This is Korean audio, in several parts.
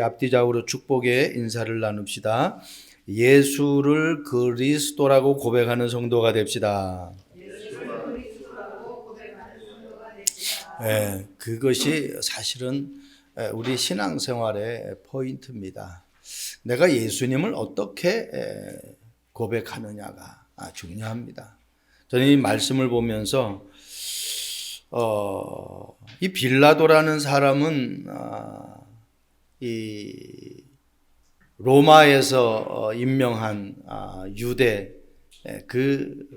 앞뒤좌우로 축복의 인사를 나눕시다. 예수를 그리스도라고 고백하는 성도가 됩시다. 그것이 사실은 우리 신앙생활의 포인트입니다. 내가 예수님을 어떻게 고백하느냐가 중요합니다. 저는 이 말씀을 보면서 이 빌라도라는 사람은 이 로마에서 임명한 유대 그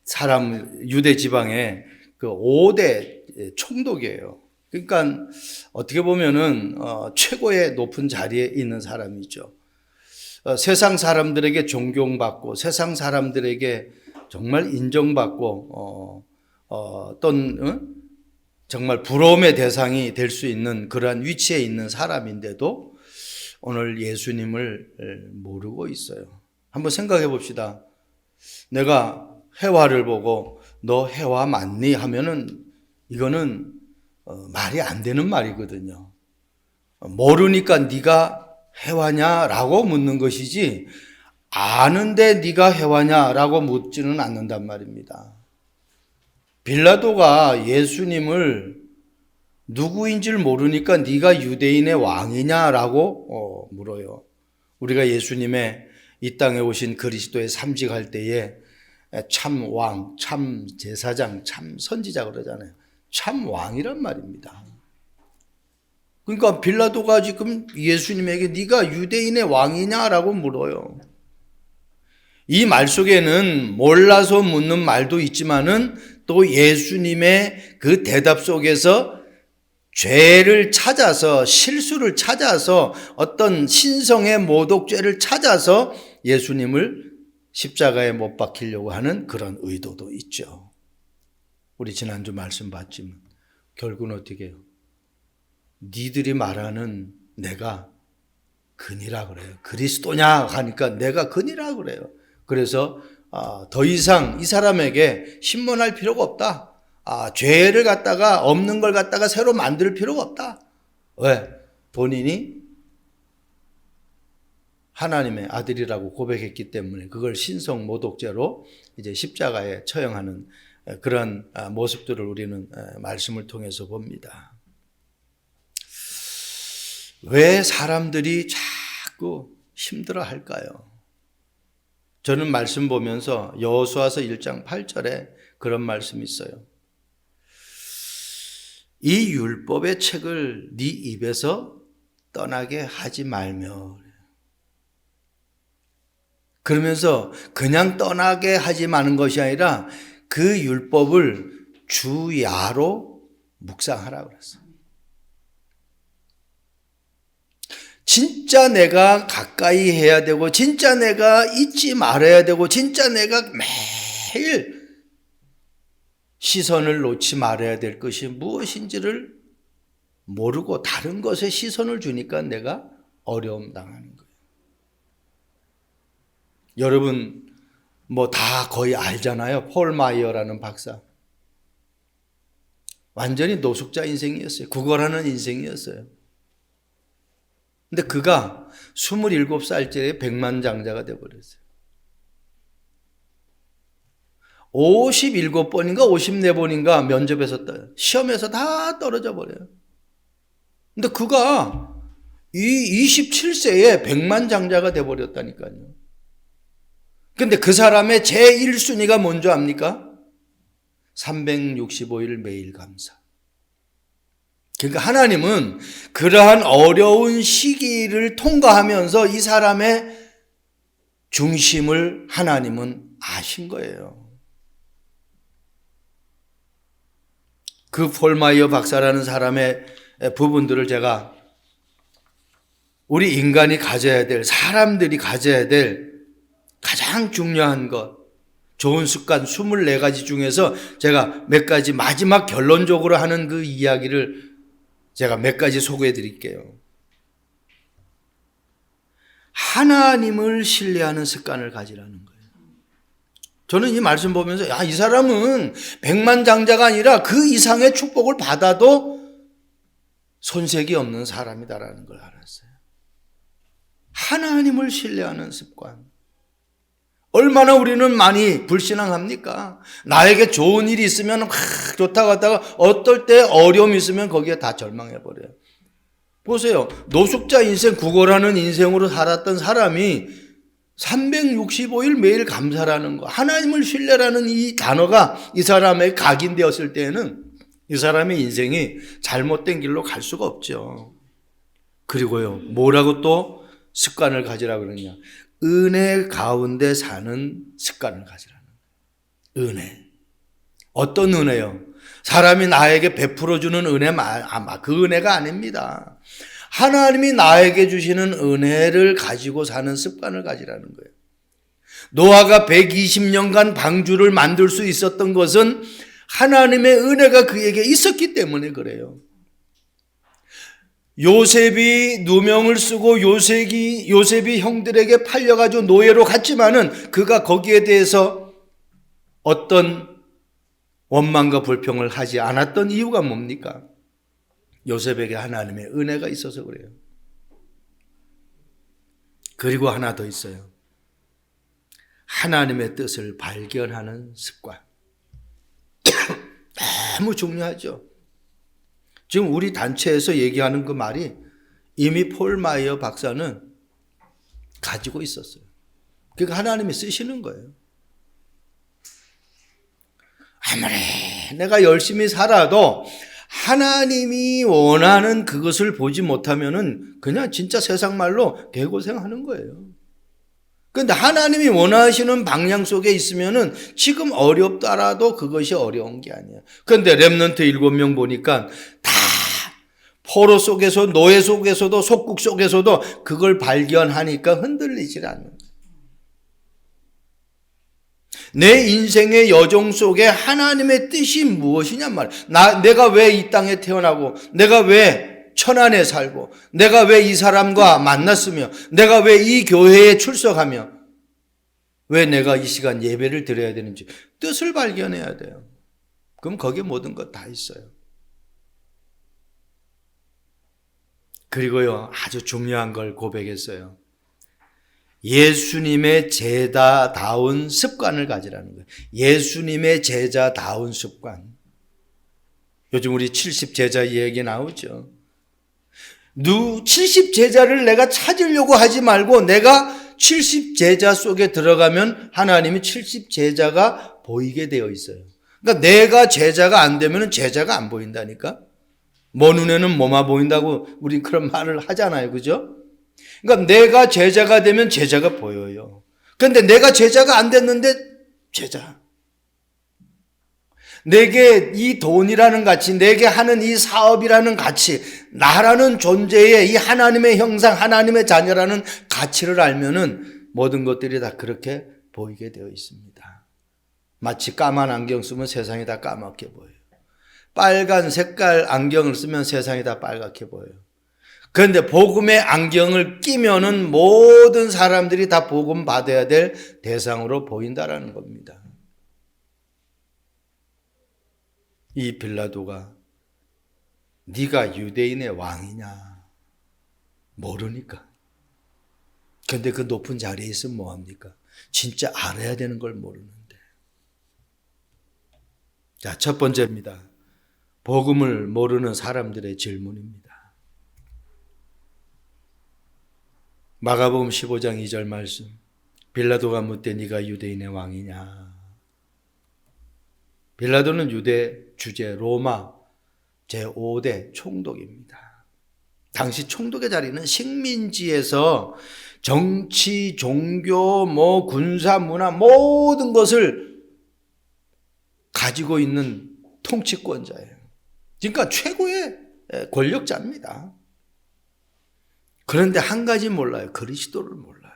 사람, 유대 지방의 그 5대 총독이에요. 그러니까 어떻게 보면은 최고의 높은 자리에 있는 사람이죠. 세상 사람들에게 존경받고 세상 사람들에게 정말 인정받고 어떤 정말 부러움의 대상이 될 수 있는 그러한 위치에 있는 사람인데도 오늘 예수님을 모르고 있어요. 한번 생각해 봅시다. 내가 해와를 보고 너 해와 맞니? 하면은 이거는 말이 안 되는 말이거든요. 모르니까 네가 해와냐라고 묻는 것이지 아는데 네가 해와냐라고 묻지는 않는단 말입니다. 빌라도가 예수님을 누구인지를 모르니까 네가 유대인의 왕이냐라고 물어요. 우리가 예수님의 이 땅에 오신 그리스도의 삼직할 때에 참 왕, 참 제사장, 참 선지자 그러잖아요. 참 왕이란 말입니다. 그러니까 빌라도가 지금 예수님에게 네가 유대인의 왕이냐라고 물어요. 이 말 속에는 몰라서 묻는 말도 있지만은 또 예수님의 그 대답 속에서 죄를 찾아서 실수를 찾아서 어떤 신성의 모독죄를 찾아서 예수님을 십자가에 못 박히려고 하는 그런 의도도 있죠. 우리 지난주 말씀 봤지만 결국은 어떻게 해요? 니들이 말하는 내가 그니라 그래요. 그리스도냐 하니까 내가 그니라 그래요. 그래서 더 이상 이 사람에게 신문할 필요가 없다. 죄를 갖다가 없는 걸 갖다가 새로 만들 필요가 없다. 왜? 본인이 하나님의 아들이라고 고백했기 때문에 그걸 신성 모독죄로 이제 십자가에 처형하는 그런 모습들을 우리는 말씀을 통해서 봅니다. 왜 사람들이 자꾸 힘들어 할까요? 저는 말씀 보면서 여호수아서 1장 8절에 그런 말씀이 있어요. 이 율법의 책을 네 입에서 떠나게 하지 말며, 그러면서 그냥 떠나게 하지 마는 것이 아니라 그 율법을 주야로 묵상하라 그랬어요. 진짜 내가 가까이 해야 되고 진짜 내가 잊지 말아야 되고 진짜 내가 매일 시선을 놓지 말아야 될 것이 무엇인지를 모르고 다른 것에 시선을 주니까 내가 어려움 당하는 거예요. 여러분 뭐 다 거의 알잖아요. 폴 마이어라는 박사. 완전히 노숙자 인생이었어요. 구걸하는 인생이었어요. 근데 그가 27살짜리 백만장자가 되어버렸어요. 57번인가 54번인가 면접에서 시험에서 다 떨어져 버려요. 근데 그가 이 27세에 백만장자가 되어버렸다니까요. 근데 그 사람의 제1순위가 뭔지 압니까? 365일 매일 감사. 그러니까 하나님은 그러한 어려운 시기를 통과하면서 이 사람의 중심을 하나님은 아신 거예요. 그 폴마이어 박사라는 사람의 부분들을 제가 우리 인간이 가져야 될, 사람들이 가져야 될 가장 중요한 것, 좋은 습관 24가지 중에서 제가 몇 가지 마지막 결론적으로 하는 그 이야기를 제가 몇 가지 소개해 드릴게요. 하나님을 신뢰하는 습관을 가지라는 거예요. 저는 이 말씀 보면서 이 사람은 백만장자가 아니라 그 이상의 축복을 받아도 손색이 없는 사람이다라는 걸 알았어요. 하나님을 신뢰하는 습관. 얼마나 우리는 많이 불신앙합니까? 나에게 좋은 일이 있으면 막 좋다고 하다가 어떨 때 어려움이 있으면 거기에 다 절망해버려요. 보세요. 노숙자 인생, 구걸하는 인생으로 살았던 사람이 365일 매일 감사라는 거, 하나님을 신뢰라는 이 단어가 이 사람에게 각인되었을 때에는 이 사람의 인생이 잘못된 길로 갈 수가 없죠. 그리고요, 뭐라고 또 습관을 가지라 그러냐? 은혜 가운데 사는 습관을 가지라는 거예요. 은혜. 어떤 은혜요? 사람이 나에게 베풀어주는 은혜, 그 은혜가 아닙니다. 하나님이 나에게 주시는 은혜를 가지고 사는 습관을 가지라는 거예요. 노아가 120년간 방주를 만들 수 있었던 것은 하나님의 은혜가 그에게 있었기 때문에 그래요. 요셉이 누명을 쓰고 요셉이 형들에게 팔려가지고 노예로 갔지만은 그가 거기에 대해서 어떤 원망과 불평을 하지 않았던 이유가 뭡니까? 요셉에게 하나님의 은혜가 있어서 그래요. 그리고 하나 더 있어요. 하나님의 뜻을 발견하는 습관. 너무 중요하죠. 지금 우리 단체에서 얘기하는 그 말이 이미 폴 마이어 박사는 가지고 있었어요. 그러니까 하나님이 쓰시는 거예요. 아무리 내가 열심히 살아도 하나님이 원하는 그것을 보지 못하면은 그냥 진짜 세상 말로 개고생하는 거예요. 그런데 하나님이 원하시는 방향 속에 있으면은 지금 어렵더라도 그것이 어려운 게 아니에요. 그런데 렘넌트 7명 보니까 다 포로 속에서, 노예 속에서도, 속국 속에서도 그걸 발견하니까 흔들리질 않는 거예요. 내 인생의 여정 속에 하나님의 뜻이 무엇이냐 말이에요. 내가 왜 이 땅에 태어나고, 내가 왜 천안에 살고, 내가 왜 이 사람과 만났으며, 내가 왜 이 교회에 출석하며, 왜 내가 이 시간 예배를 드려야 되는지 뜻을 발견해야 돼요. 그럼 거기에 모든 것 다 있어요. 그리고요, 아주 중요한 걸 고백했어요. 예수님의 제자다운 습관을 가지라는 거예요. 예수님의 제자다운 습관. 요즘 우리 70제자 얘기 나오죠. 70제자를 내가 찾으려고 하지 말고 내가 70제자 속에 들어가면 하나님이 70제자가 보이게 되어 있어요. 그러니까 내가 제자가 안 되면 제자가 안 보인다니까. 뭐 눈에는 뭐만 보인다고 우리 그런 말을 하잖아요. 그죠? 그러니까 내가 제자가 되면 제자가 보여요. 그런데 내가 제자가 안 됐는데 제자. 내게 이 돈이라는 가치, 내게 하는 이 사업이라는 가치, 나라는 존재의 이 하나님의 형상, 하나님의 자녀라는 가치를 알면은 모든 것들이 다 그렇게 보이게 되어 있습니다. 마치 까만 안경 쓰면 세상이 다 까맣게 보여요. 빨간 색깔 안경을 쓰면 세상이 다 빨갛게 보여요. 그런데 복음의 안경을 끼면은 모든 사람들이 다 복음 받아야 될 대상으로 보인다라는 겁니다. 이 빌라도가 네가 유대인의 왕이냐 모르니까. 그런데 그 높은 자리에 있으면 뭐합니까? 진짜 알아야 되는 걸 모르는데. 자, 첫 번째입니다. 복음을 모르는 사람들의 질문입니다. 마가복음 15장 2절 말씀. 빌라도가 묻되 네가 유대인의 왕이냐. 빌라도는 유대 주재 로마 제5대 총독입니다. 당시 총독의 자리는 식민지에서 정치, 종교, 군사, 문화 모든 것을 가지고 있는 통치권자예요. 그러니까 최고의 권력자입니다. 그런데 한 가지 몰라요. 그리스도를 몰라요.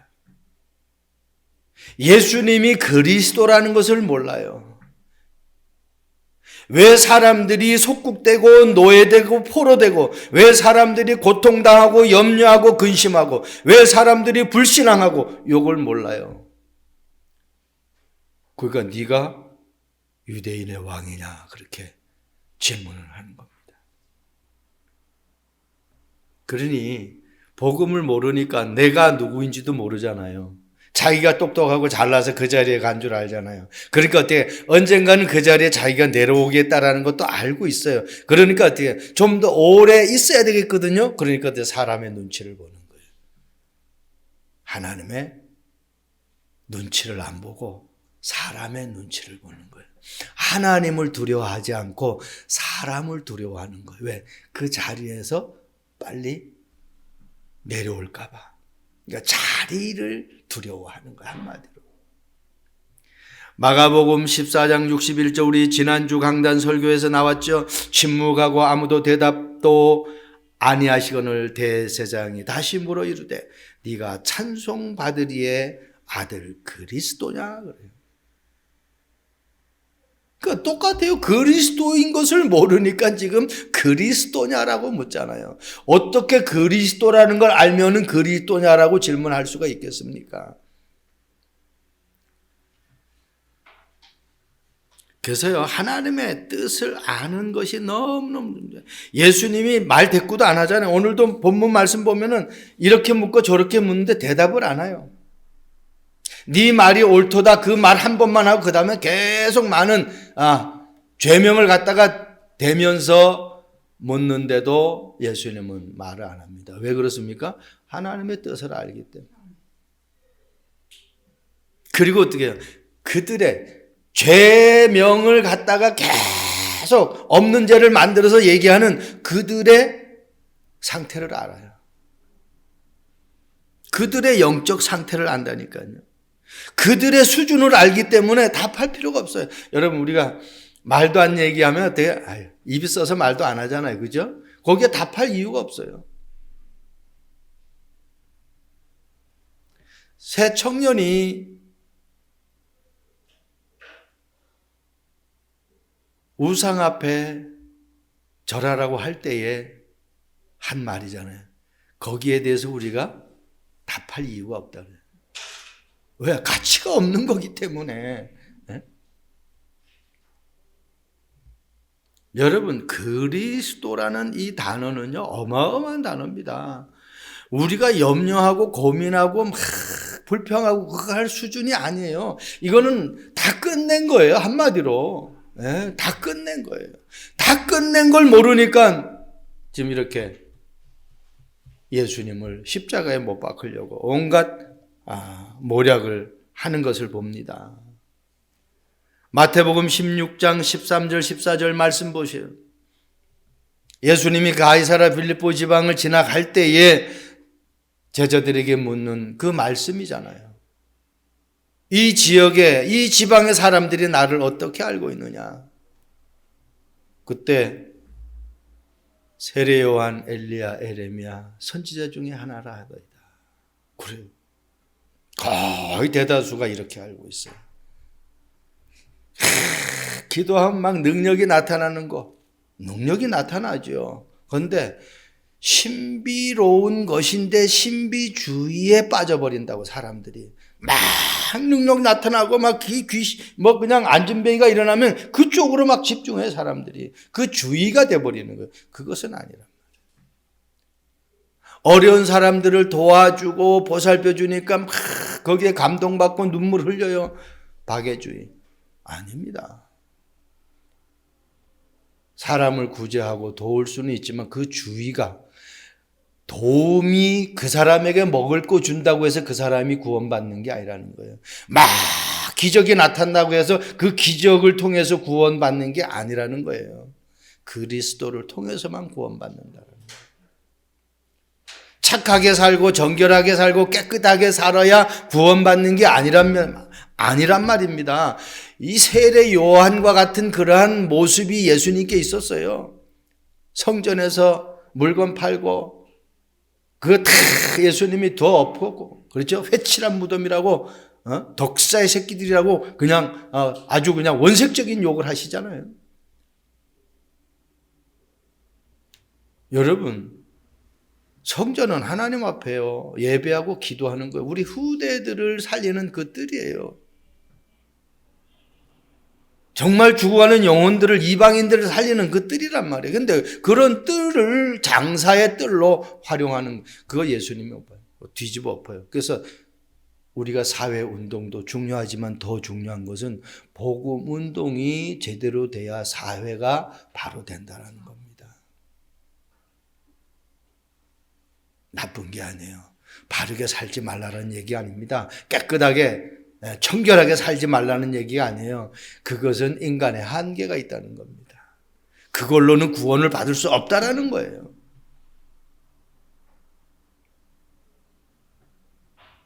예수님이 그리스도라는 것을 몰라요. 왜 사람들이 속국되고 노예되고 포로되고, 왜 사람들이 고통당하고 염려하고 근심하고, 왜 사람들이 불신앙하고 이걸 몰라요. 그러니까 네가 유대인의 왕이냐 그렇게 질문을 하는 겁니다. 그러니 복음을 모르니까 내가 누구인지도 모르잖아요. 자기가 똑똑하고 잘나서 그 자리에 간 줄 알잖아요. 그러니까 어떻게 언젠가는 그 자리에 자기가 내려오겠다라는 것도 알고 있어요. 그러니까 어떻게 좀 더 오래 있어야 되겠거든요. 그러니까 어떻게 사람의 눈치를 보는 거예요. 하나님의 눈치를 안 보고 사람의 눈치를 보는 거예요. 하나님을 두려워하지 않고 사람을 두려워하는 거예요. 왜? 그 자리에서 빨리 내려올까 봐. 그러니까 자리를 두려워하는 거예요. 한마디로. 마가복음 14장 61절 우리 지난주 강단 설교에서 나왔죠. 침묵하고 아무도 대답도 아니하시거늘 대제사장이 다시 물어 이르되 네가 찬송받으리의 아들 그리스도냐 그래요. 그러니까 똑같아요. 그리스도인 것을 모르니까 지금 그리스도냐라고 묻잖아요. 어떻게 그리스도라는 걸 알면은 그리스도냐라고 질문할 수가 있겠습니까? 그래서요, 하나님의 뜻을 아는 것이 너무너무 문제예요. 예수님이 말 대꾸도 안 하잖아요. 오늘도 본문 말씀 보면은 이렇게 묻고 저렇게 묻는데 대답을 안 해요. 네 말이 옳도다 그 말 한 번만 하고 그 다음에 계속 많은 죄명을 갖다가 대면서 묻는데도 예수님은 말을 안 합니다. 왜 그렇습니까? 하나님의 뜻을 알기 때문에. 그리고 어떻게 해요? 그들의 죄명을 갖다가 계속 없는 죄를 만들어서 얘기하는 그들의 상태를 알아요. 그들의 영적 상태를 안다니까요. 그들의 수준을 알기 때문에 답할 필요가 없어요. 여러분 우리가 말도 안 얘기하면 어때요? 입이 써서 말도 안 하잖아요. 그죠? 거기에 답할 이유가 없어요. 새 청년이 우상 앞에 절하라고 할 때에 한 말이잖아요. 거기에 대해서 우리가 답할 이유가 없다. 왜? 가치가 없는 거기 때문에. 네? 여러분 그리스도라는 이 단어는요 어마어마한 단어입니다. 우리가 염려하고 고민하고 막 불평하고 그거 할 수준이 아니에요. 이거는 다 끝낸 거예요. 한마디로. 네? 다 끝낸 거예요. 다 끝낸 걸 모르니까 지금 이렇게 예수님을 십자가에 못 박으려고 온갖 모략을 하는 것을 봅니다. 마태복음 16장 13절 14절 말씀 보세요. 예수님이 가이사랴 빌립보 지방을 지나갈 때에 제자들에게 묻는 그 말씀이잖아요. 이 지역에 이 지방의 사람들이 나를 어떻게 알고 있느냐. 그때 세례 요한, 엘리야, 에레미야 선지자 중에 하나라 하더이다. 그래요. 거의 대다수가 이렇게 알고 있어요. 기도하면 막 능력이 나타나는 거. 능력이 나타나죠. 그런데 신비로운 것인데 신비주의에 빠져버린다고 사람들이. 막 능력 나타나고 막 뭐 그냥 안진뱅이가 일어나면 그쪽으로 막 집중해 사람들이. 그 주의가 돼버리는 거예요. 그것은 아니란 말이에요. 어려운 사람들을 도와주고 보살펴 주니까 막 거기에 감동받고 눈물 흘려요. 박애주의. 아닙니다. 사람을 구제하고 도울 수는 있지만 그 주의가 도움이 그 사람에게 먹을 거 준다고 해서 그 사람이 구원받는 게 아니라는 거예요. 막 기적이 나타난다고 해서 그 기적을 통해서 구원받는 게 아니라는 거예요. 그리스도를 통해서만 구원받는다는 거예요. 착하게 살고 정결하게 살고 깨끗하게 살아야 구원받는 게 아니란 말입니다. 이 세례 요한과 같은 그러한 모습이 예수님께 있었어요. 성전에서 물건 팔고 그거 다 예수님이 더 엎었고, 그렇죠? 회칠한 무덤이라고, 덕사의 새끼들이라고 그냥 아주 그냥 원색적인 욕을 하시잖아요. 여러분, 성전은 하나님 앞에요. 예배하고 기도하는 거예요. 우리 후대들을 살리는 그 뜰이에요. 정말 죽어가는 영혼들을, 이방인들을 살리는 그 뜰이란 말이에요. 근데 그런 뜰을 장사의 뜰로 활용하는, 그거 예수님이 엎어요. 뒤집어 엎어요. 그래서 우리가 사회 운동도 중요하지만 더 중요한 것은 복음 운동이 제대로 돼야 사회가 바로 된다는 겁니다. 나쁜 게 아니에요. 바르게 살지 말라는 얘기 아닙니다. 깨끗하게 청결하게 살지 말라는 얘기가 아니에요. 그것은 인간의 한계가 있다는 겁니다. 그걸로는 구원을 받을 수 없다라는 거예요.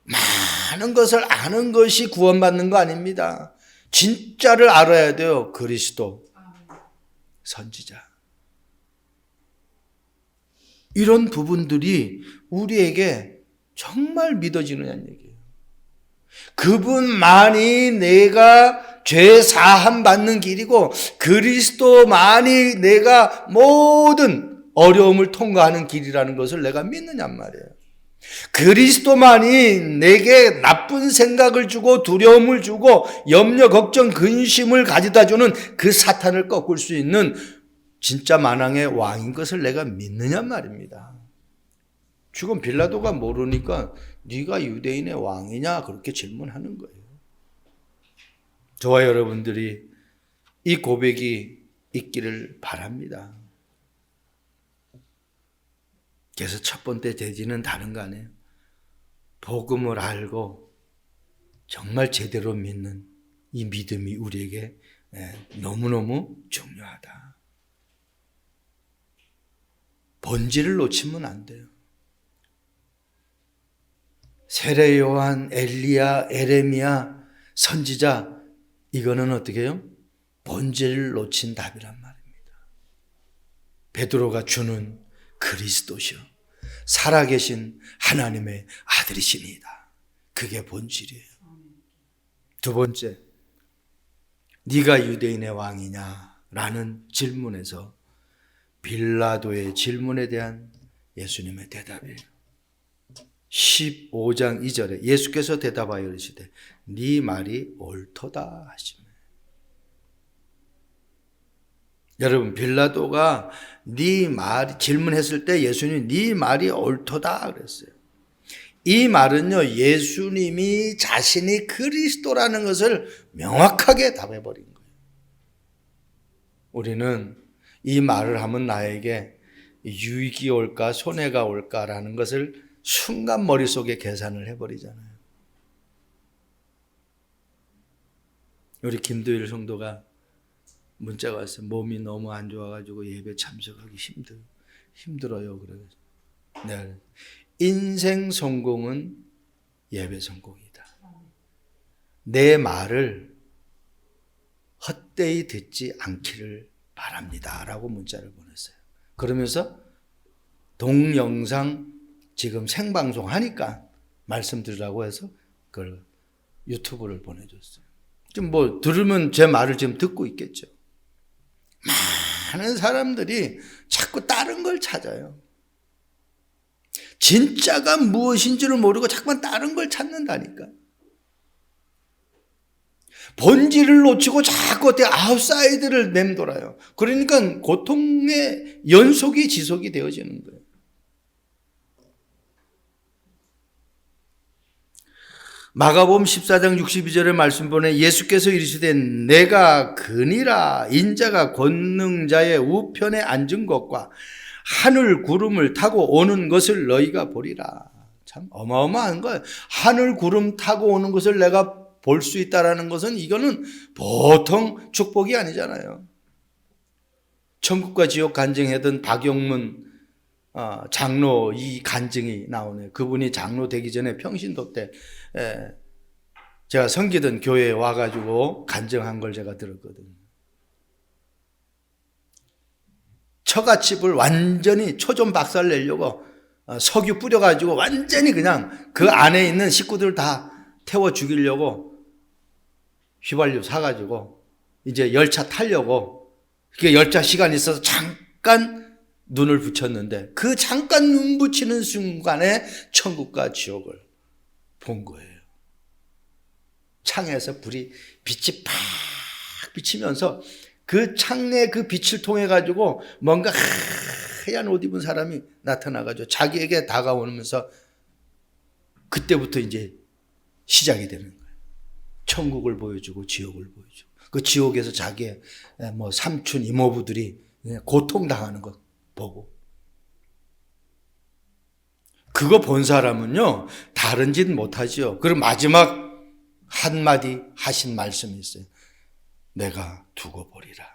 많은 것을 아는 것이 구원받는 거 아닙니다. 진짜를 알아야 돼요. 그리스도, 선지자. 이런 부분들이 우리에게 정말 믿어지느냐는 얘기예요. 그분만이 내가 죄 사함 받는 길이고 그리스도만이 내가 모든 어려움을 통과하는 길이라는 것을 내가 믿느냔 말이에요. 그리스도만이 내게 나쁜 생각을 주고 두려움을 주고 염려, 걱정, 근심을 가져다 주는 그 사탄을 꺾을 수 있는 진짜 만왕의 왕인 것을 내가 믿느냔 말입니다. 지금 빌라도가 모르니까 네가 유대인의 왕이냐 그렇게 질문하는 거예요. 저와 여러분들이 이 고백이 있기를 바랍니다. 그래서 첫 번째 대지는 다른 거 아니에요. 복음을 알고 정말 제대로 믿는 이 믿음이 우리에게 너무너무 중요하다. 본질을 놓치면 안 돼요. 세례 요한, 엘리야, 에레미야, 선지자, 이거는 어떻게 해요? 본질을 놓친 답이란 말입니다. 베드로가 주는 그리스도시요 살아계신 하나님의 아들이시니이다. 그게 본질이에요. 두 번째, 네가 유대인의 왕이냐? 라는 질문에서 빌라도의 질문에 대한 예수님의 대답이에요. 15장 2절에 예수께서 대답하여 이르시되 네 말이 옳도다 하시며. 여러분, 빌라도가 네 말 질문했을 때 예수님이 네 말이 옳도다 그랬어요. 이 말은요, 예수님이 자신이 그리스도라는 것을 명확하게 답해버린 거예요. 우리는 이 말을 하면 나에게 유익이 올까 손해가 올까라는 것을 순간 머릿속에 계산을 해버리잖아요. 우리 김도일 성도가 문자가 왔어요. 몸이 너무 안 좋아가지고 예배 참석하기 힘들어요. 그래서 네. 인생 성공은 예배 성공이다. 내 말을 헛되이 듣지 않기를 바랍니다. 라고 문자를 보냈어요. 그러면서 동영상 지금 생방송 하니까 말씀드리라고 해서 그걸 유튜브를 보내줬어요. 좀 뭐 들으면 제 말을 지금 듣고 있겠죠. 많은 사람들이 자꾸 다른 걸 찾아요. 진짜가 무엇인지를 모르고 자꾸만 다른 걸 찾는다니까. 본질을 놓치고 자꾸 어떻게 아웃사이드를 맴돌아요. 그러니까 고통의 연속이 지속이 되어지는 거예요. 마가복음 14장 62절의 말씀 보내 예수께서 이르시되 내가 그니라 인자가 권능자의 우편에 앉은 것과 하늘 구름을 타고 오는 것을 너희가 보리라. 참 어마어마한 거예요. 하늘 구름 타고 오는 것을 내가 볼 수 있다라는 것은 이거는 보통 축복이 아니잖아요. 천국과 지옥 간증하던 박용문 장로 이 간증이 나오네요. 그분이 장로 되기 전에 평신도 때 제가 섬기던 교회에 와가지고 간증한 걸 제가 들었거든요. 처갓집을 완전히 초좀 박살 내려고 석유 뿌려가지고 완전히 그냥 그 안에 있는 식구들 다 태워 죽이려고 휘발유 사가지고 이제 열차 타려고 그게 열차 시간이 있어서 잠깐 눈을 붙였는데 그 잠깐 눈 붙이는 순간에 천국과 지옥을 본 거예요. 창에서 빛이 팍 비치면서 그 창의 그 빛을 통해 가지고 뭔가 하얀 옷 입은 사람이 나타나가지고 자기에게 다가오면서 그때부터 이제 시작이 되는 거예요. 천국을 보여주고 지옥을 보여주고 그 지옥에서 자기의 뭐 삼촌 이모부들이 고통당하는 것 보고 그거 본 사람은요 다른 짓 못하지요. 그리고 마지막 한마디 하신 말씀이 있어요. 내가 두고 보리라.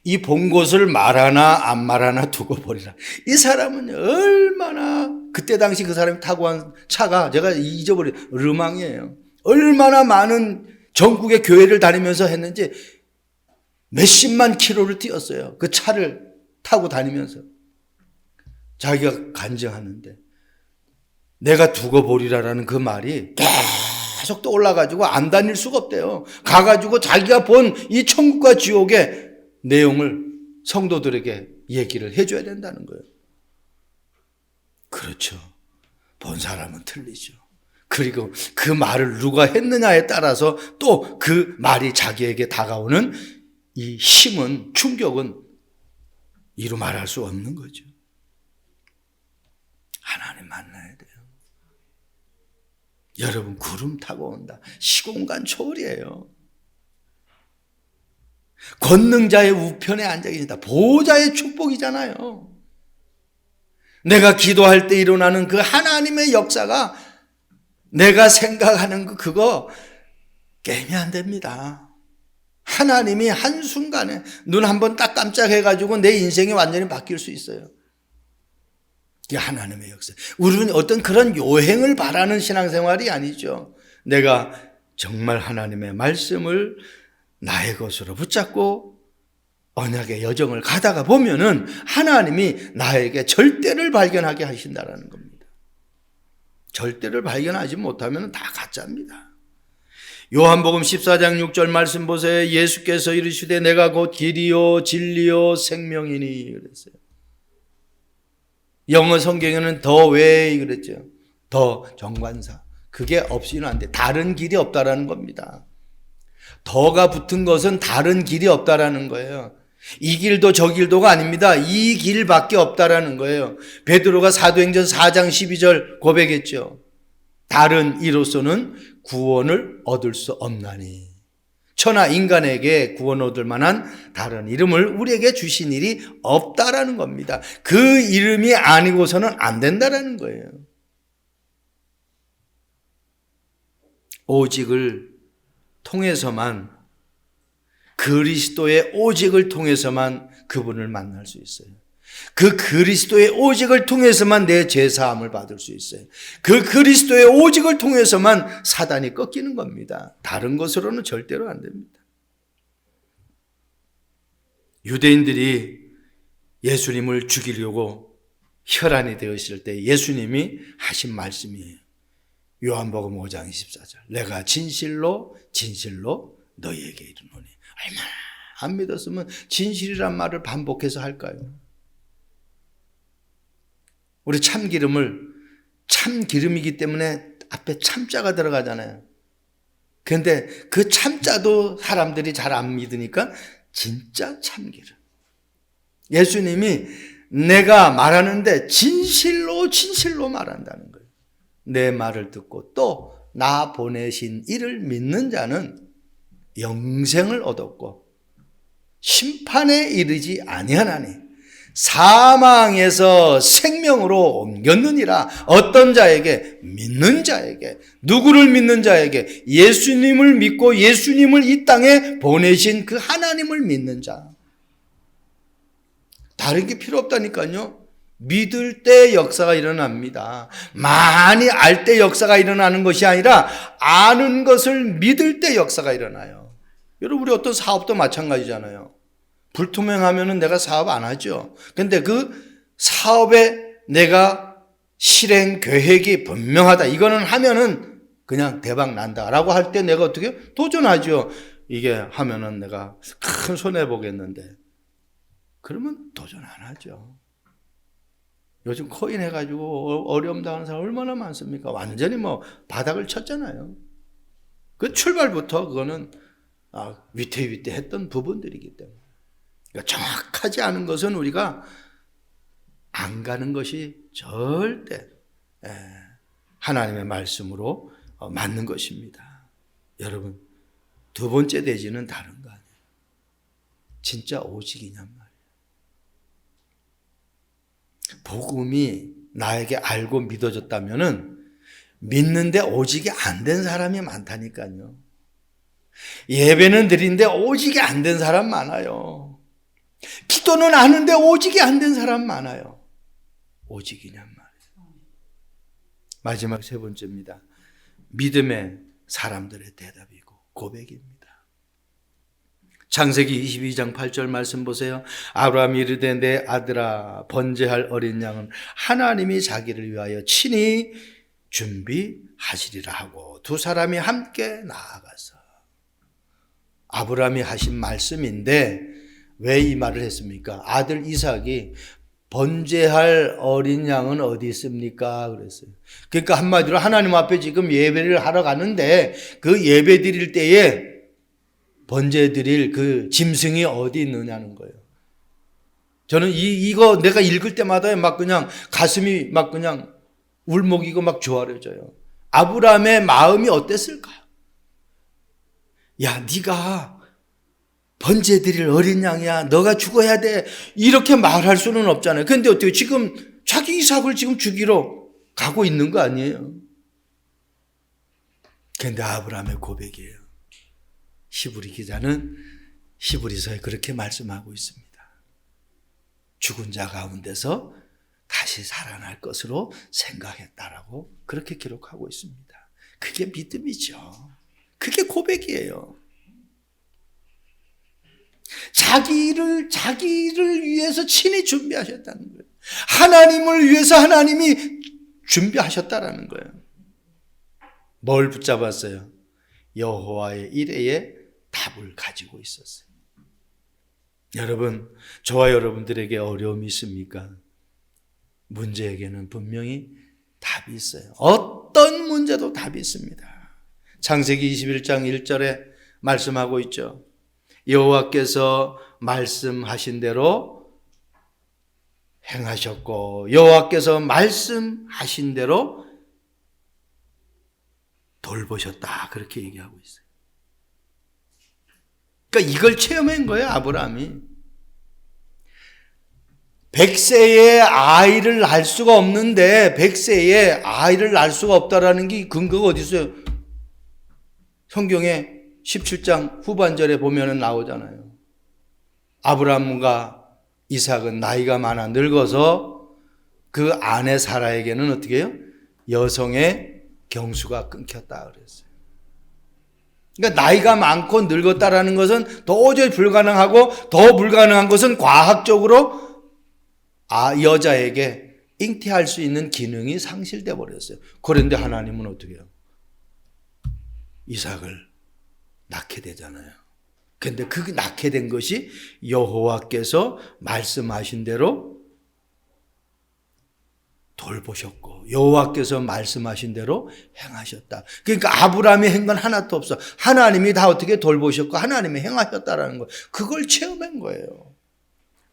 이 본 것을 말하나 안 말하나 두고 보리라. 이 사람은 얼마나 그때 당시 그 사람이 타고 간 차가 제가 잊어버린 르망이에요. 얼마나 많은 전국의 교회를 다니면서 했는지 몇십만 킬로를 뛰었어요. 그 차를 타고 다니면서 자기가 간증하는데 내가 두고 보리라라는 그 말이 계속 떠올라가지고 안 다닐 수가 없대요. 가가지고 자기가 본 이 천국과 지옥의 내용을 성도들에게 얘기를 해줘야 된다는 거예요. 그렇죠. 본 사람은 틀리죠. 그리고 그 말을 누가 했느냐에 따라서 또 그 말이 자기에게 다가오는 이 힘은, 충격은 이루 말할 수 없는 거죠. 하나님 만나야 돼요. 여러분 구름 타고 온다. 시공간 초월이에요. 권능자의 우편에 앉아 계신다. 보호자의 축복이잖아요. 내가 기도할 때 일어나는 그 하나님의 역사가 내가 생각하는 그거 게임이 안 됩니다. 하나님이 한순간에 눈 한번 딱 깜짝해가지고 내 인생이 완전히 바뀔 수 있어요. 이게 하나님의 역사. 우리는 어떤 그런 요행을 바라는 신앙생활이 아니죠. 내가 정말 하나님의 말씀을 나의 것으로 붙잡고 언약의 여정을 가다가 보면은 하나님이 나에게 절대를 발견하게 하신다라는 겁니다. 절대를 발견하지 못하면 다 가짜입니다. 요한복음 14장 6절 말씀 보세요. 예수께서 이르시되 내가 곧 길이요 진리요 생명이니 그랬어요. 영어 성경에는 더 웨이 그랬죠. 더 정관사. 그게 없이는 안 돼. 다른 길이 없다라는 겁니다. 더가 붙은 것은 다른 길이 없다라는 거예요. 이 길도 저 길도가 아닙니다. 이 길밖에 없다라는 거예요. 베드로가 사도행전 4장 12절 고백했죠. 다른 이로서는 구원을 얻을 수 없나니. 천하 인간에게 구원 얻을 만한 다른 이름을 우리에게 주신 일이 없다라는 겁니다. 그 이름이 아니고서는 안 된다라는 거예요. 오직을 통해서만 그리스도의 오직을 통해서만 그분을 만날 수 있어요. 그 그리스도의 오직을 통해서만 내 죄사함을 받을 수 있어요. 그 그리스도의 오직을 통해서만 사단이 꺾이는 겁니다. 다른 것으로는 절대로 안 됩니다. 유대인들이 예수님을 죽이려고 혈안이 되었을 때 예수님이 하신 말씀이에요. 요한복음 5장 24절. 내가 진실로 진실로 너희에게 이르노니. 얼마나 안 믿었으면 진실이란 말을 반복해서 할까요? 우리 참기름을 참기름이기 때문에 앞에 참자가 들어가잖아요. 그런데 그 참자도 사람들이 잘 안 믿으니까 진짜 참기름. 예수님이 내가 말하는데 진실로 진실로 말한다는 거예요. 내 말을 듣고 또 나 보내신 이를 믿는 자는 영생을 얻었고 심판에 이르지 아니하나니 사망에서 생명으로 옮겼느니라. 어떤 자에게? 믿는 자에게. 누구를 믿는 자에게? 예수님을 믿고 예수님을 이 땅에 보내신 그 하나님을 믿는 자. 다른 게 필요 없다니까요. 믿을 때 역사가 일어납니다. 많이 알 때 역사가 일어나는 것이 아니라 아는 것을 믿을 때 역사가 일어나요. 여러분 우리 어떤 사업도 마찬가지잖아요. 불투명하면은 내가 사업 안 하죠. 근데 그 사업에 내가 실행 계획이 분명하다. 이거는 하면은 그냥 대박 난다라고 할 때 내가 어떻게 도전하죠. 이게 하면은 내가 큰 손해 보겠는데 그러면 도전 안 하죠. 요즘 코인 해가지고 어려움 당하는 사람 얼마나 많습니까? 완전히 뭐 바닥을 쳤잖아요. 그 출발부터 그거는 위태위태했던 부분들이기 때문에. 그러니까 정확하지 않은 것은 우리가 안 가는 것이 절대 하나님의 말씀으로 맞는 것입니다. 여러분, 두 번째 대지는 다른 거 아니에요. 진짜 오직이냔 말이에요. 복음이 나에게 알고 믿어졌다면은 믿는데 오직이 안 된 사람이 많다니까요. 예배는 드리는데 오직이 안 된 사람 많아요. 기도는 하는데 오직이 안 된 사람 많아요. 오직이냔 말이에요. 마지막 세 번째입니다. 믿음의 사람들의 대답이고 고백입니다. 창세기 22장 8절 말씀 보세요. 아브라함이 이르되 내 아들아 번제할 어린 양은 하나님이 자기를 위하여 친히 준비하시리라 하고 두 사람이 함께 나아가서. 아브라함이 하신 말씀인데 왜 이 말을 했습니까? 아들 이삭이 번제할 어린 양은 어디 있습니까? 그랬어요. 그러니까 한마디로 하나님 앞에 지금 예배를 하러 가는데 그 예배 드릴 때에 번제 드릴 그 짐승이 어디 있느냐는 거예요. 저는 이거 내가 읽을 때마다 막 그냥 가슴이 막 그냥 울먹이고 막 조아려져요. 아브라함의 마음이 어땠을까요? 야, 네가 번제 드릴 어린 양이야. 너가 죽어야 돼. 이렇게 말할 수는 없잖아요. 근데 어떻게 지금 자기 이삭을 지금 죽이러 가고 있는 거 아니에요? 근데 아브라함의 고백이에요. 히브리 기자는 히브리서에 그렇게 말씀하고 있습니다. 죽은 자 가운데서 다시 살아날 것으로 생각했다라고 그렇게 기록하고 있습니다. 그게 믿음이죠. 그게 고백이에요. 자기를 위해서 친히 준비하셨다는 거예요. 하나님을 위해서 하나님이 준비하셨다라는 거예요. 뭘 붙잡았어요? 여호와의 이레에 답을 가지고 있었어요. 여러분, 저와 여러분들에게 어려움이 있습니까? 문제에게는 분명히 답이 있어요. 어떤 문제도 답이 있습니다. 창세기 21장 1절에 말씀하고 있죠. 여호와께서 말씀하신 대로 행하셨고 여호와께서 말씀하신 대로 돌보셨다. 그렇게 얘기하고 있어요. 그러니까 이걸 체험한 거예요, 아브라함이. 100세에 아이를 낳을 수가 없는데 100세에 아이를 낳을 수가 없다라는 게 근거가 어디 있어요? 성경에 17장 후반절에 보면 나오잖아요. 아브라함과 이삭은 나이가 많아 늙어서 그 아내 사라에게는 어떻게 해요? 여성의 경수가 끊겼다 그랬어요. 그러니까 나이가 많고 늙었다라는 것은 도저히 불가능하고 더 불가능한 것은 과학적으로 여자에게 잉태할 수 있는 기능이 상실돼 버렸어요. 그런데 하나님은 어떻게 해요? 이삭을 낳게 되잖아요. 그런데 그 낳게 된 것이 여호와께서 말씀하신 대로 돌보셨고 여호와께서 말씀하신 대로 행하셨다. 그러니까 아브라함이 한 건 하나도 없어. 하나님이 다 어떻게 돌보셨고 하나님이 행하셨다라는 거. 그걸 체험한 거예요.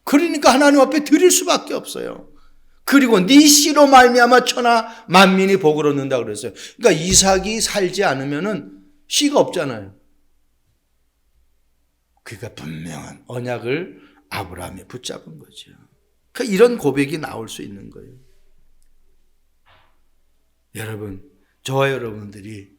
그러니까 하나님 앞에 드릴 수밖에 없어요. 그리고 네 씨로 말미암아 천하 만민이 복을 얻는다 그랬어요. 그러니까 이삭이 살지 않으면은 씨가 없잖아요. 그러니까 분명한 언약을 아브라함이 붙잡은 거죠. 그러니까 이런 고백이 나올 수 있는 거예요. 여러분, 저와 여러분들이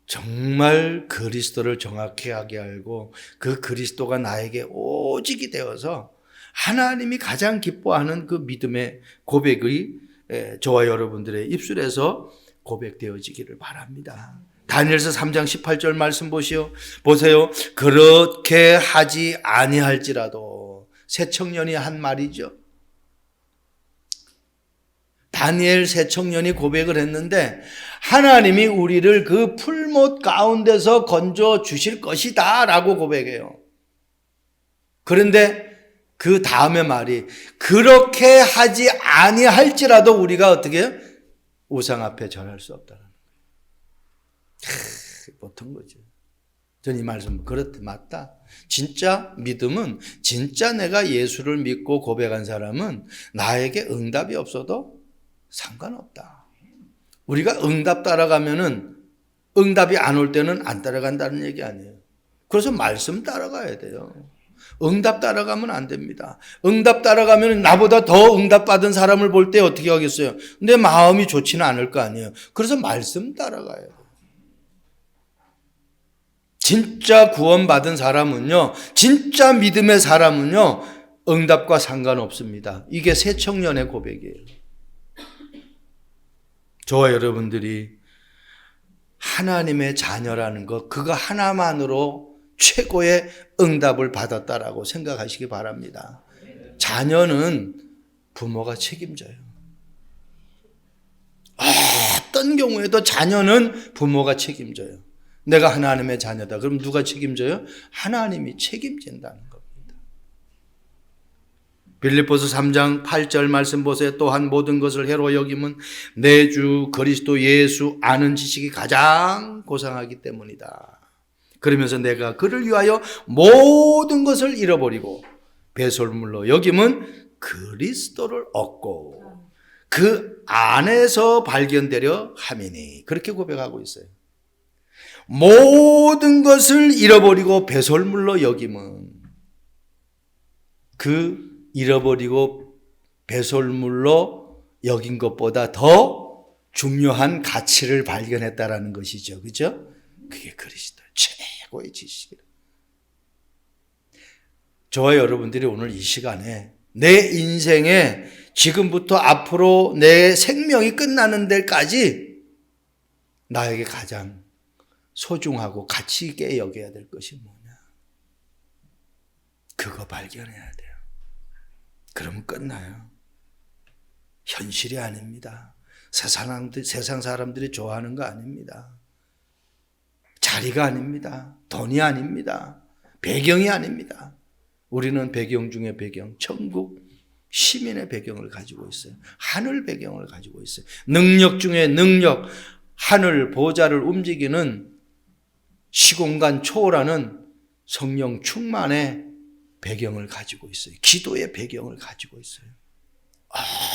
정말 그리스도를 정확하게 알고 그 그리스도가 나에게 오직이 되어서 하나님이 가장 기뻐하는 그 믿음의 고백이 저와 여러분들의 입술에서 고백되어지기를 바랍니다. 다니엘서 3장 18절 말씀 보세요. 그렇게 하지 아니할지라도 새 청년이 한 말이죠. 다니엘 새 청년이 고백을 했는데 하나님이 우리를 그 풀못 가운데서 건져 주실 것이다 라고 고백해요. 그런데 그 다음의 말이 그렇게 하지 아니할지라도 우리가 어떻게 해요? 우상 앞에 절할 수 없다는 거예요. 보통 거죠. 저는 이 말씀 그렇다 맞다. 진짜 믿음은 진짜 내가 예수를 믿고 고백한 사람은 나에게 응답이 없어도 상관없다. 우리가 응답 따라가면은 응답이 안 올 때는 안 따라간다는 얘기 아니에요. 그래서 말씀 따라가야 돼요. 응답 따라가면 안 됩니다. 응답 따라가면 나보다 더 응답 받은 사람을 볼 때 어떻게 하겠어요? 내 마음이 좋지는 않을 거 아니에요. 그래서 말씀 따라가야 돼요. 진짜 구원받은 사람은요, 진짜 믿음의 사람은요, 응답과 상관없습니다. 이게 새 청년의 고백이에요. 저와 여러분들이 하나님의 자녀라는 것, 그거 하나만으로 최고의 응답을 받았다라고 생각하시기 바랍니다. 자녀는 부모가 책임져요. 어떤 경우에도 자녀는 부모가 책임져요. 내가 하나님의 자녀다. 그럼 누가 책임져요? 하나님이 책임진다는 겁니다. 빌립보서 3장 8절 말씀 보세요. 또한 모든 것을 해로 여김은 내 주 그리스도 예수 아는 지식이 가장 고상하기 때문이다. 그러면서 내가 그를 위하여 모든 것을 잃어버리고 배설물로 여김은 그리스도를 얻고 그 안에서 발견되려 함이니. 그렇게 고백하고 있어요. 모든 것을 잃어버리고 배설물로 여김은 그 잃어버리고 배설물로 여긴 것보다 더 중요한 가치를 발견했다라는 것이죠. 그죠? 그게 그리스도 최고의 지식이에요. 저와 여러분들이 오늘 이 시간에 내 인생에 지금부터 앞으로 내 생명이 끝나는 데까지 나에게 가장 소중하고 가치 있게 여겨야 될 것이 뭐냐? 그거 발견해야 돼요. 그러면 끝나요. 현실이 아닙니다. 세상 사람들이 좋아하는 거 아닙니다. 자리가 아닙니다. 돈이 아닙니다. 배경이 아닙니다. 우리는 배경 중에 배경, 천국 시민의 배경을 가지고 있어요. 하늘 배경을 가지고 있어요. 능력 중에 능력, 하늘 보좌를 움직이는 시공간 초월하는 성령 충만의 배경을 가지고 있어요. 기도의 배경을 가지고 있어요.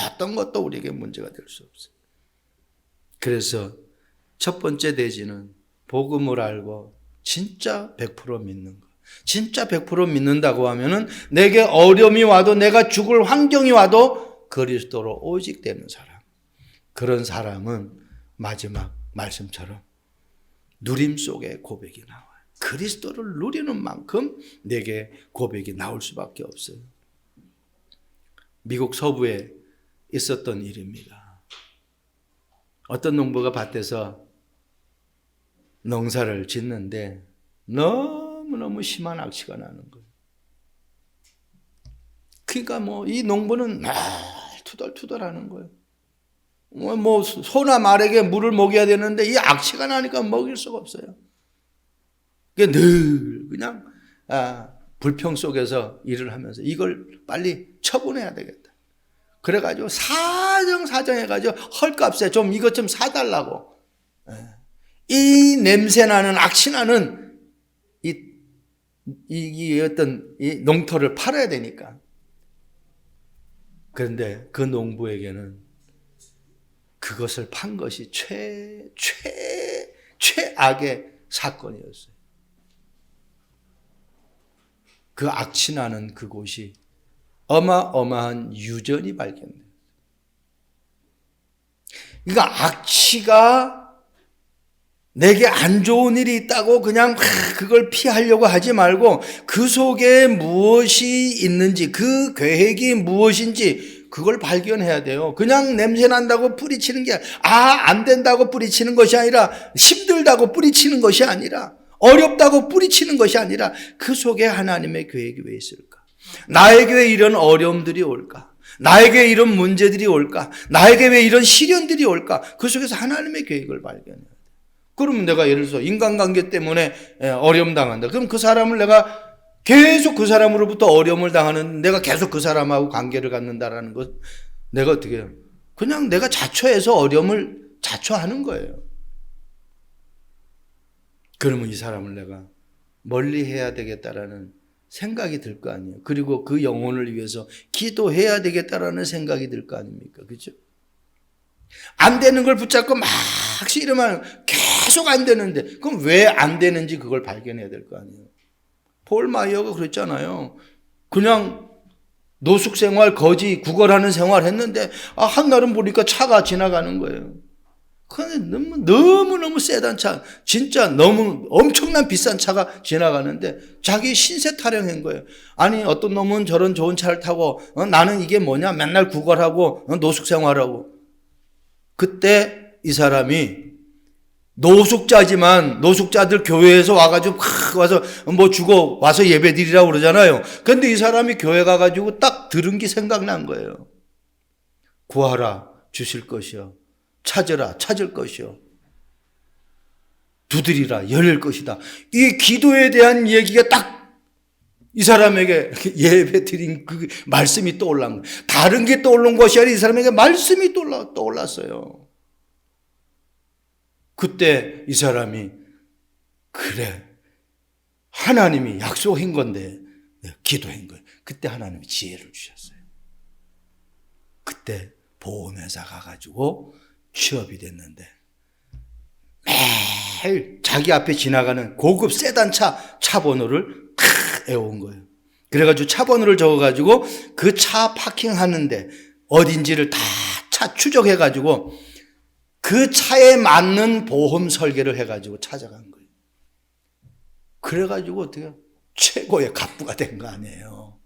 어떤 것도 우리에게 문제가 될 수 없어요. 그래서 첫 번째 대지는 복음을 알고 진짜 100% 믿는 것. 진짜 100% 믿는다고 하면은 내게 어려움이 와도 내가 죽을 환경이 와도 그리스도로 오직 되는 사람. 그런 사람은 마지막 말씀처럼 누림 속에 고백이 나와요. 그리스도를 누리는 만큼 내게 고백이 나올 수밖에 없어요. 미국 서부에 있었던 일입니다. 어떤 농부가 밭에서 농사를 짓는데 너무너무 심한 악취가 나는 거예요. 그러니까 이 농부는 날 투덜투덜하는 거예요. 소나 말에게 물을 먹여야 되는데 이 악취가 나니까 먹일 수가 없어요. 늘 그냥 불평 속에서 일을 하면서 이걸 빨리 처분해야 되겠다. 그래가지고 사정해가지고 헐값에 좀 이것 좀 사달라고. 이 냄새나는 악취나는 이 어떤 이 농토를 팔아야 되니까. 그런데 그 농부에게는 그것을 판 것이 최악의 사건이었어요. 그 악취나는 그곳이 어마어마한 유전이 발견돼요. 그러니까 악취가 내게 안 좋은 일이 있다고 그냥 그걸 피하려고 하지 말고 그 속에 무엇이 있는지, 그 계획이 무엇인지 그걸 발견해야 돼요. 그냥 냄새 난다고 뿌리치는 게 안 된다고 뿌리치는 것이 아니라, 힘들다고 뿌리치는 것이 아니라, 어렵다고 뿌리치는 것이 아니라 그 속에 하나님의 계획이 왜 있을까? 나에게 왜 이런 어려움들이 올까? 나에게 이런 문제들이 올까? 나에게 왜 이런 시련들이 올까? 그 속에서 하나님의 계획을 발견해야 돼. 그러면 내가 예를 들어서 인간관계 때문에 어려움 당한다. 그럼 그 사람을 내가 계속 그 사람으로부터 어려움을 당하는, 내가 계속 그 사람하고 관계를 갖는다라는 것, 내가 어떻게 해요? 그냥 내가 자초해서 어려움을 자초하는 거예요. 그러면 이 사람을 내가 멀리 해야 되겠다라는 생각이 들 거 아니에요. 그리고 그 영혼을 위해서 기도해야 되겠다라는 생각이 들 거 아닙니까? 그렇죠? 안 되는 걸 붙잡고 막 씨름하면 계속 안 되는데 그럼 왜 안 되는지 그걸 발견해야 될 거 아니에요. 폴 마이어가 그랬잖아요. 그냥 노숙 생활, 거지, 구걸하는 생활 했는데 한날은 보니까 차가 지나가는 거예요. 그런데 너무너무 세단 차, 진짜 너무 엄청난 비싼 차가 지나가는데 자기 신세 타령한 거예요. 아니 어떤 놈은 저런 좋은 차를 타고 나는 이게 뭐냐 맨날 구걸하고 노숙 생활하고. 그때 이 사람이 노숙자지만 노숙자들 교회에서 와가지고 와서 뭐 주고 와서 예배 드리라고 그러잖아요. 근데 이 사람이 교회 가가지고 딱 들은 게 생각난 거예요. 구하라 주실 것이요. 찾으라 찾을 것이요. 두드리라 열릴 것이다. 이 기도에 대한 얘기가 딱 이 사람에게 예배 드린 그 말씀이 떠올란 거예요. 다른 게 떠오른 것이 아니라 이 사람에게 말씀이 떠올랐어요. 그때 이 사람이 그래 하나님이 약속한 건데 기도한 거예요. 그때 하나님이 지혜를 주셨어요. 그때 보험회사 가가지고 취업이 됐는데 매일 자기 앞에 지나가는 고급 세단차 차 번호를 다 외워온 거예요. 그래가지고 차 번호를 적어가지고 그 차 파킹하는데 어딘지를 다 차 추적해가지고 그 차에 맞는 보험 설계를 해가지고 찾아간 거예요. 그래가지고 어떻게 최고의 갑부가 된 거 아니에요.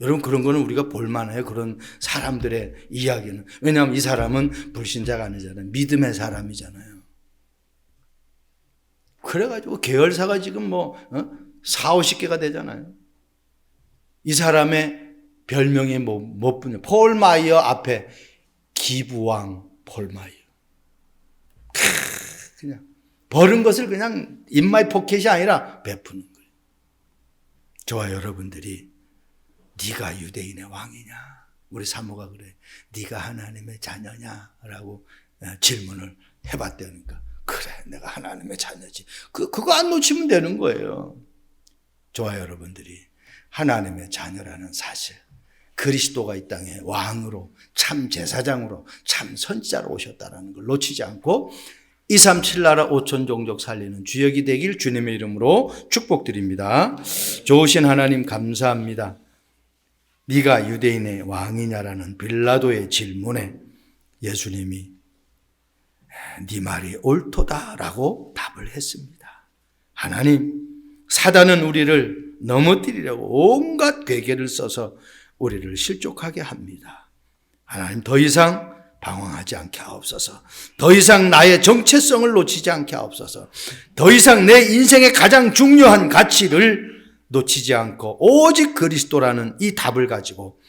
여러분 그런 거는 우리가 볼만해요. 그런 사람들의 이야기는. 왜냐하면 이 사람은 불신자가 아니잖아요. 믿음의 사람이잖아요. 그래가지고 계열사가 지금 4, 50개가 되잖아요. 이 사람의 별명이 뭐뿐이에요. 폴 마이어 앞에 기부왕 폴 마이어. 그냥 버는 것을 그냥 인마이 포켓이 아니라 베푸는 거예요. 저와 여러분들이 네가 유대인의 왕이냐? 우리 사모가 그래. 네가 하나님의 자녀냐라고 질문을 해봤다니까. 그래, 내가 하나님의 자녀지. 그거 안 놓치면 되는 거예요. 저와 여러분들이 하나님의 자녀라는 사실, 그리스도가 이 땅에 왕으로, 참 제사장으로, 참 선지자로 오셨다는 걸 놓치지 않고 237 나라 5천 종족 살리는 주역이 되길 주님의 이름으로 축복드립니다. 좋으신 하나님 감사합니다. 네가 유대인의 왕이냐라는 빌라도의 질문에 예수님이 네 말이 옳도다라고 답을 했습니다. 하나님, 사단은 우리를 넘어뜨리려고 온갖 괴계를 써서 우리를 실족하게 합니다. 하나님 더 이상 방황하지 않게 하옵소서. 더 이상 나의 정체성을 놓치지 않게 하옵소서. 더 이상 내 인생의 가장 중요한 가치를 놓치지 않고 오직 그리스도라는 이 답을 가지고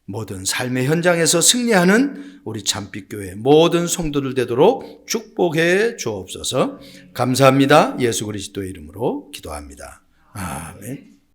모든 삶의 현장에서 승리하는 우리 참빛교회 모든 성도들 되도록 축복해 주옵소서. 감사합니다. 예수 그리스도의 이름으로 기도합니다. 아멘.